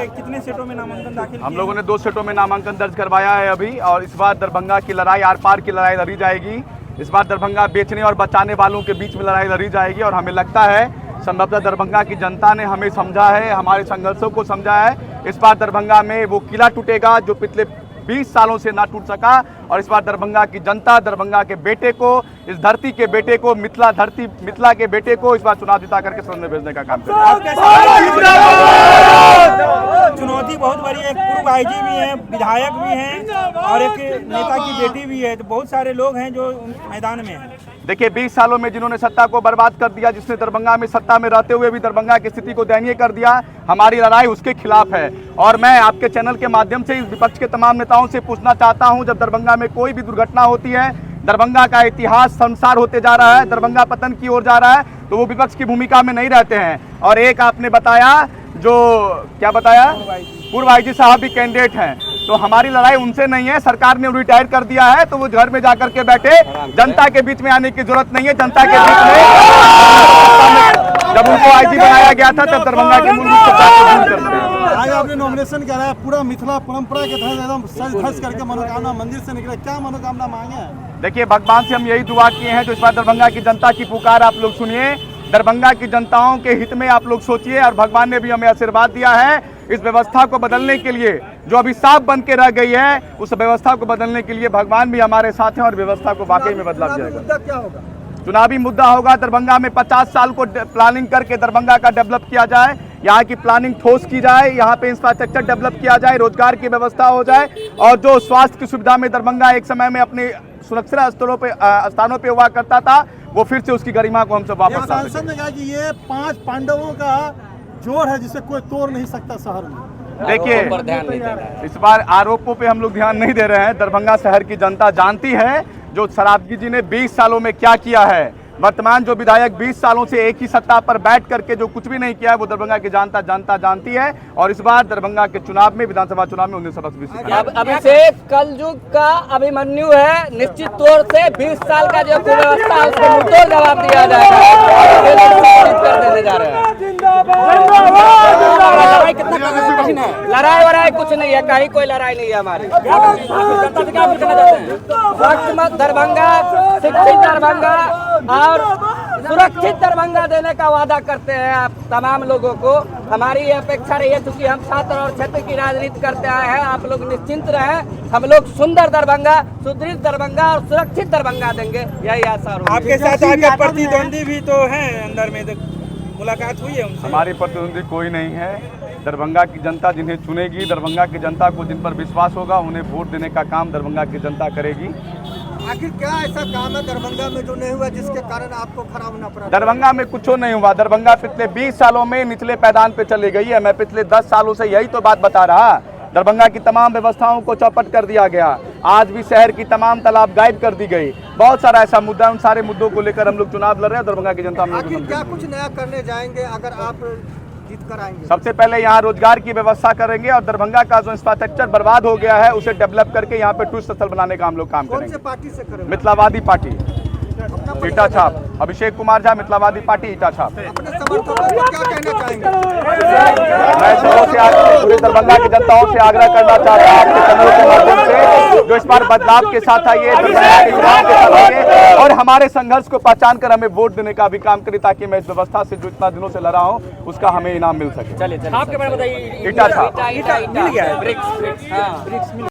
कितने सेटों में नामांकन दाखिल? हम लोगों ने 2 सेटों में नामांकन दर्ज करवाया है अभी, और इस बार दरभंगा की लड़ाई आर पार की लड़ाई लड़ी जाएगी। इस बार दरभंगा बेचने और बचाने वालों के बीच में लड़ाई लड़ी जाएगी, और हमें लगता है संभवतः दरभंगा की जनता ने हमें समझा है, हमारे संघर्षों को समझा है। इस बार दरभंगा में वो किला टूटेगा जो पिछले 20 सालों से ना टूट सका, और इस बार दरभंगा की जनता दरभंगा के बेटे को, इस धरती के बेटे को, मिथिला के बेटे को इस बार चुनाव जिता करके सदन में भेजने का काम करेंगे। चुनौती बहुत बड़ी है, पूर्व आईजी भी हैं, विधायक भी हैं और एक नेता की बेटी भी है, तो बहुत सारे लोग हैं जो मैदान में हैं। देखिए 20 सालों में जिन्होंने सत्ता को बर्बाद कर दिया, जिसने दरभंगा में सत्ता में रहते हुए भी दरभंगा की स्थिति को दयनीय कर दिया, हमारी लड़ाई उसके खिलाफ है। और मैं आपके चैनल के माध्यम से इस विपक्ष के तमाम नेताओं से पूछना चाहता हूं, जब दरभंगा में कोई भी दुर्घटना होती है, दरभंगा का इतिहास संसार होते जा रहा है, दरभंगा पतन की ओर जा रहा है, तो वो विपक्ष की भूमिका में नहीं रहते हैं। और एक आपने बताया, जो क्या बताया, पूर्व आईजी साहब भी कैंडिडेट हैं, तो हमारी लड़ाई उनसे नहीं है। सरकार ने रिटायर कर दिया है, तो वो घर में जाकर के बैठे, जनता के बीच में आने की जरूरत नहीं है। जनता के बीच में जब उनको आईजी बनाया गया था, तब दरभंगा के मूल रूप से दूर करते हैं। आज आपने नॉमिनेशन कराया, पूरा मिथिला परंपरा के तहत एकदम सज धज करके मनोकामना मंदिर से निकले, क्या मनोकामना मांगे हैं? देखिए भगवान से हम यही दुआ किए हैं, जो इस बार दरभंगा की जनता की पुकार आप लोग सुनिए, दरभंगा की जनताओं के हित में आप लोग सोचिए, और भगवान ने भी हमें आशीर्वाद दिया है इस व्यवस्था को बदलने के लिए, जो अभी साफ बन के रह गई है, उस व्यवस्था को बदलने के लिए भगवान भी हमारे साथ हैं, और व्यवस्था को वाकई में बदला जाएगा। मुद्दा क्या होगा? चुनावी मुद्दा होगा दरभंगा में 50 साल को प्लानिंग करके दरभंगा का डेवलप किया जाए, यहाँ की प्लानिंग ठोस की जाए, यहाँ पे इंफ्रास्ट्रक्चर डेवलप किया जाए, रोजगार की व्यवस्था हो जाए, और जो स्वास्थ्य की सुविधा में दरभंगा एक समय में अपने सुरक्षा स्थानों पे हुआ करता था, वो फिर से उसकी गरिमा को हम सब वापस ला सकें। सांसद ने कहा कि ये 5 पांडवों का जोड़ है जिसे कोई तोड़ नहीं सकता शहर में। देखिए इस बार आरोपों पे हम लोग ध्यान नहीं दे रहे हैं। दरभंगा शहर की जनता जानती है जो शराबगी जी ने 20 सालों में क्या किया है। वर्तमान जो विधायक 20 सालों से एक ही सत्ता पर बैठ करके जो कुछ भी नहीं किया है, वो दरभंगा की जनता जानती है। और इस बार दरभंगा के चुनाव में, विधानसभा चुनाव में, उन्हें सबक भी सिखाया। अभिषेक कलयुग का अभिमन्यु है, निश्चित तौर से 20 साल का जो व्यवस्था है उसको मुंहतोड़ जवाब दिया जाएगा। कर देने जा रहे हैं। लड़ाई वड़ाई कुछ नहीं है, कहीं कोई लड़ाई नहीं है हमारी। दरभंगा शिक्षित दरभंगा और सुरक्षित दरभंगा देने का वादा करते हैं आप तमाम लोगों को। हमारी अपेक्षा रही है, क्योंकि हम छात्र और क्षेत्र की राजनीति करते आए हैं। आप लोग निश्चिंत रहें, हम लोग सुंदर दरभंगा, सुदृढ़ दरभंगा और सुरक्षित दरभंगा देंगे, यही आशा। आपके साथ आपके प्रतिद्वंदी भी तो हैं अंदर में, तो मुलाकात हुई है उनसे? हमारे प्रतिद्वंदी कोई नहीं है। दरभंगा की जनता जिन्हें चुनेगी, दरभंगा की जनता को जिन पर विश्वास होगा, उन्हें वोट देने का काम दरभंगा की जनता करेगी। आखिर क्या ऐसा काम है दरभंगा में जो नहीं हुआ जिसके कारण आपको खड़ा होना पड़ा? दरभंगा में कुछ नहीं हुआ। दरभंगा पिछले 20 सालों में निचले पैदान पे चली गई है। मैं पिछले 10 सालों से यही तो बात बता रहा। दरभंगा की तमाम व्यवस्थाओं को चौपट कर दिया गया। आज भी शहर की तमाम तालाब गायब कर दी गई। बहुत सारा ऐसा मुद्दा, उन सारे मुद्दों को लेकर हम लोग चुनाव लड़ रहे हैं। दरभंगा की जनता में आखिर क्या कुछ नया करने जाएंगे अगर आप जीत कर आएंगे? सबसे पहले यहाँ रोजगार की व्यवस्था करेंगे, और दरभंगा का जो इंफ्रास्ट्रक्चर बर्बाद हो गया है उसे डेवलप करके यहाँ पे टूरिस्ट स्थल बनाने का हम लोग काम करेंगे। कौन से पार्टी से करेंगे? मिथिलावादी पार्टी ईटा छाप, अभिषेक कुमार झा, मिथिलावादी पार्टी ईटा छाप। अपने समर्थकों को क्या कहना चाहेंगे? मैं शहरों से पूरे दरभंगा की जनताओं से आग्रह करना चाहता हूँ आपके चैनल के माध्यम से, जो इस बार बदलाव के साथ आइए, दरभंगा के युवाओं के साथ आइए, और हमारे संघर्ष को पहचान कर हमें वोट देने का भी काम करें, ताकि मैं इस व्यवस्था से जो इतना दिनों से लड़ा हूँ उसका हमें इनाम मिल सके। चलिए आपके बारे में बताइए। ईटा छाप ईटा मिल गया है।